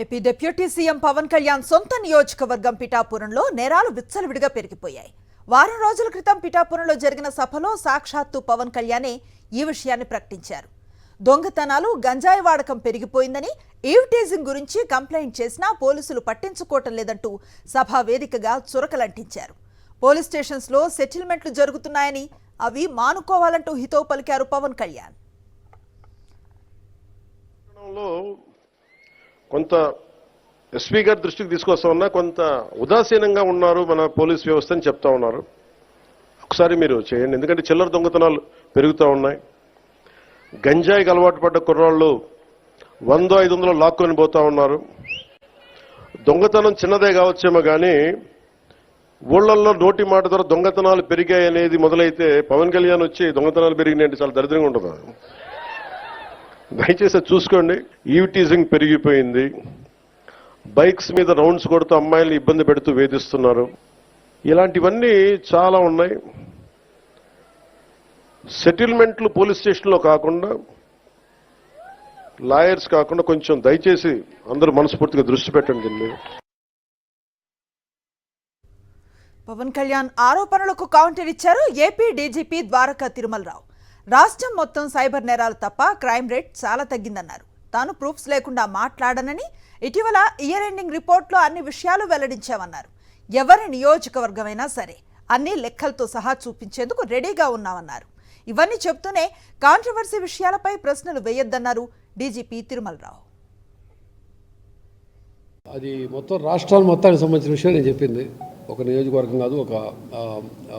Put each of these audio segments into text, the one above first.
AP deputy CM Pawan Kalyan సొంత నియోజకవర్గం పిఠాపురంలో నేరాలు విచ్చలవిడిగా పెరిగిపోయాయి. వారం రోజుల క్రితం పిఠాపురంలో జరిగిన సభలో సాక్షాత్తు పవన్ కళ్యాణే ఈ విషయాన్ని ప్రకటించారు. దొంగతనాలు, గంజాయి వాడకం పెరిగిపోయిందని, ఈవ్టీజింగ్ గురించి కంప్లైంట్ చేసినా పోలీసులు పట్టించుకోవటం లేదంటూ సభా వేదికగా చురకలంటించారు. పోలీస్ స్టేషన్స్లో సెటిల్మెంట్లు జరుగుతున్నాయని, అవి మానుకోవాలంటూ హితవు పలికారు పవన్ కళ్యాణ్. కొంత ఎస్పీ గారి దృష్టికి తీసుకొస్తా ఉన్నా కొంత ఉదాసీనంగా ఉన్నారు మన పోలీస్ వ్యవస్థ అని చెప్తా ఉన్నారు. ఒకసారి మీరు చేయండి, ఎందుకంటే చిల్లర దొంగతనాలు పెరుగుతూ ఉన్నాయి. గంజాయికి అలవాటు పడ్డ కుర్రాళ్ళు 100-500 లాక్కొని పోతా ఉన్నారు. దొంగతనం చిన్నదే కావచ్చేమో కానీ ఊళ్ళల్లో నోటి మాట ద్వారా దొంగతనాలు పెరిగాయి అనేది మొదలైతే పవన్ కళ్యాణ్ వచ్చి దొంగతనాలు పెరిగినాయంటే చాలా దరిద్రంగా ఉంటుంది. దయచేసి చూసుకోండి. ఈవ్టీజింగ్ పెరిగిపోయింది. బైక్స్ మీద రౌండ్స్ కొడుతూ అమ్మాయిల్ని ఇబ్బంది పెడుతూ వేధిస్తున్నారు. ఇలాంటివన్నీ చాలా ఉన్నాయి. సెటిల్మెంట్లు పోలీస్ స్టేషన్లో కాకుండా, లాయర్స్ కాకుండా కొంచెం దయచేసి అందరూ మనస్ఫూర్తిగా దృష్టి పెట్టండి దీని మీద. పవన్ కళ్యాణ్ ఆరోపణలకు కౌంటర్ ఇచ్చారు ఏపీ డీజీపీ ద్వారకా తిరుమలరావు. రాష్ట్రం మొత్తం సైబర్ నేరాలు తప్ప క్రైమ్ రేట్ చాలా తగ్గిందన్నారు. తాను ప్రూఫ్స్ లేకుండా మాట్లాడనని, ఇటీవల ఇయర్ ఎండింగ్ రిపోర్ట్లో అన్ని విషయాలు వెల్లడించామన్నారు. ఎవరి నియోజకవర్గమైనా సరే అన్ని లెక్కలతో సహా చూపించేందుకు రెడీగా ఉన్నామన్నారు. ఇవన్నీ చెప్తూనే కాంట్రవర్సీ విషయాలపై ప్రశ్నలు వేయొద్దన్నారు డీజీపీ తిరుమలరావు. అది మొత్తం రాష్ట్రాల మొత్తానికి సంబంధించిన విషయం నేను చెప్పింది. ఒక నియోజకవర్గం కాదు,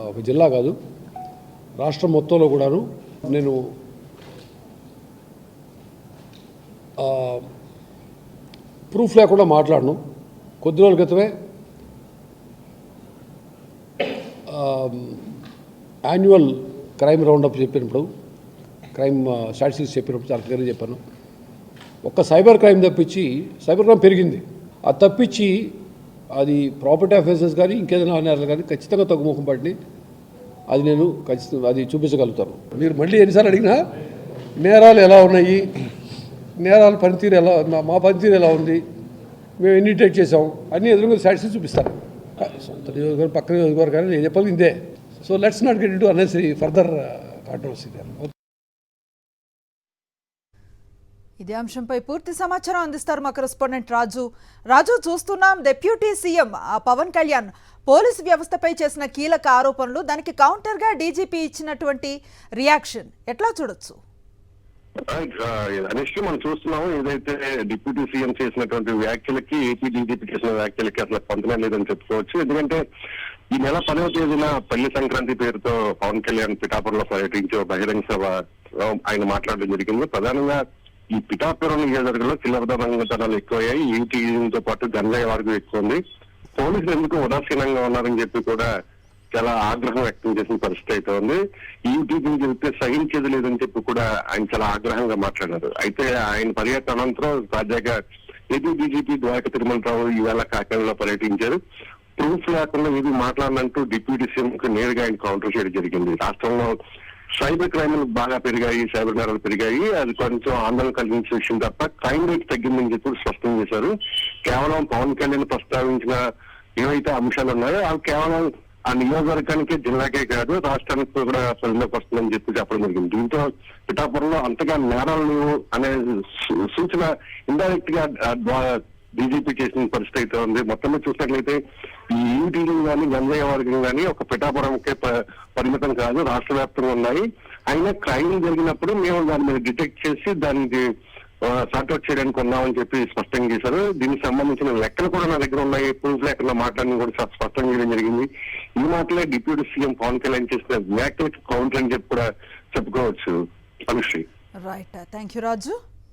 ఒక జిల్లా కాదు, రాష్ట్రం మొత్తంలో కూడాను నేను ప్రూఫ్ లేకుండా మాట్లాడను. కొద్ది రోజుల క్రితమే యాన్యువల్ క్రైమ్ రౌండప్ చెప్పినప్పుడు, క్రైమ్ స్టాటిస్టిక్స్ చెప్పినప్పుడు చాలా క్లియర్గా చెప్పాను. ఒక్క సైబర్ క్రైమ్ తప్పించి, సైబర్ క్రైమ్ పెరిగింది, అది తప్పించి అది ప్రాపర్టీ అఫెన్సెస్ కానీ ఇంకేదైనా నేరాలు కానీ ఖచ్చితంగా తగ్గుముఖం పట్టి అది నేను ఖచ్చితంగా అది చూపించగలుగుతాను. మీరు మళ్ళీ ఎన్నిసార్లు అడిగినా నేరాలు ఎలా ఉన్నాయి, నేరాల పనితీరు ఎలా, మా పనితీరు ఎలా ఉంది, మేము ఎన్ని డిటెక్ట్ చేసాం అన్నీ ఎదురుగా స్టాటిస్టిక్స్ చూపిస్తాను. సొంత నియోజకవర్గం, పక్క నియోజకవర్గాన్ని నేను చెప్పాలి ఇందే. So let's not get into unnecessary further controversy. ఇదే అంశంపై పూర్తి సమాచారం అందిస్తారు మా కరెస్పాండెంట్ రాజు. చూస్తున్నాం deputy CM Pawan Kalyan police వ్యవస్థపై చేసిన కీలక ఆరోపణలు, దానికి కౌంటర్ గా డీజీపీ ఇచ్చినటువంటి రియాక్షన్ ఎట్లా చూడొచ్చు? అనేసి మనం చూస్తున్నాము, ఏదైతే డిప్యూటీ సీఎం చేసినటువంటి వ్యాఖ్యలకి ఏపీ డీజీపీ చేసిన వ్యాఖ్యలకి అసలు పొందడం లేదని చెప్పుకోవచ్చు. ఎందుకంటే ఈ నెల 10వ తేదీన పల్లి సంక్రాంతి పేరుతో పవన్ కళ్యాణ్ పిఠాపురంలో పర్యటించి బహిరంగ సభ ఆయన మాట్లాడడం జరిగింది. ప్రధానంగా ఈ పిఠాపురం నియోజకవర్గంలో చిల్లర దొంగతనాలు ఎక్కువయ్యాయి, ఈటీతో పాటు గంజాయి వాడకం ఎక్కువ ఉంది, పోలీసులు ఎందుకు ఉదాసీనంగా ఉన్నారని చెప్పి కూడా చాలా ఆగ్రహం వ్యక్తం చేసిన పరిస్థితి అయితే ఉంది. ఈటీని చెప్తే సహించేది లేదని చెప్పి కూడా ఆయన చాలా ఆగ్రహంగా మాట్లాడారు. అయితే ఆయన పర్యటన అనంతరం తాజాగా ఏపీ డీజీపీ ద్వారకా తిరుమలరావు ఈవేళ కాకినాడలో పర్యటించారు. ప్రూఫ్ లేకుండా ఏది మాట్లాడినంటూ డిప్యూటీ సీఎం కు నేరుగా ఆయన కౌంటర్ చేయడం జరిగింది. రాష్ట్రంలో సైబర్ క్రైమ్లు బాగా పెరిగాయి, సైబర్ నేరాలు పెరిగాయి, అది కొంచెం ఆందోళన కలిగించే విషయం తప్ప క్రైమ్ రేట్ తగ్గిందని చెప్పి స్పష్టం చేశారు. కేవలం పవన్ కళ్యాణ్ ప్రస్తావించిన ఏవైతే అంశాలు ఉన్నాయో అవి కేవలం ఆ నియోజకవర్గానికే, జిల్లాకే కాదు రాష్ట్రానికి కూడా పరిధిలోకి వస్తుందని చెప్పి చెప్పడం జరిగింది. దీంతో పిఠాపురంలో అంతగా నేరాలు లేవు అనే సూచన ఇండైరెక్ట్ గా డీజీపీ చేసిన పరిస్థితి అయితే ఉంది. మొత్తంలో చూసినట్లయితే ఈ ఈటీలు కానీ గంజాయి వర్గం కానీ ఒక పిఠాపురంకే పరిమితం కాదు, రాష్ట్ర వ్యాప్తంగా ఉన్నాయి. అయినా క్రైమ్ జరిగినప్పుడు మేము దాని మీద డిటెక్ట్ చేసి దానికి సార్ట్అవుట్ చేయడానికి ఉన్నామని చెప్పి స్పష్టం చేశారు. దీనికి సంబంధించిన లెక్కలు కూడా నా దగ్గర ఉన్నాయి, ప్రూఫ్ లేకుండా మాట్లాడిన కూడా స్పష్టం చేయడం జరిగింది. ఈ మాటలే డిప్యూటీ సీఎం పవన్ కళ్యాణ్ చేసిన వ్యాఖ్యలకు కౌంటర్ అని చెప్పి కూడా చెప్పుకోవచ్చు. Anusri. Right, thank you Raju.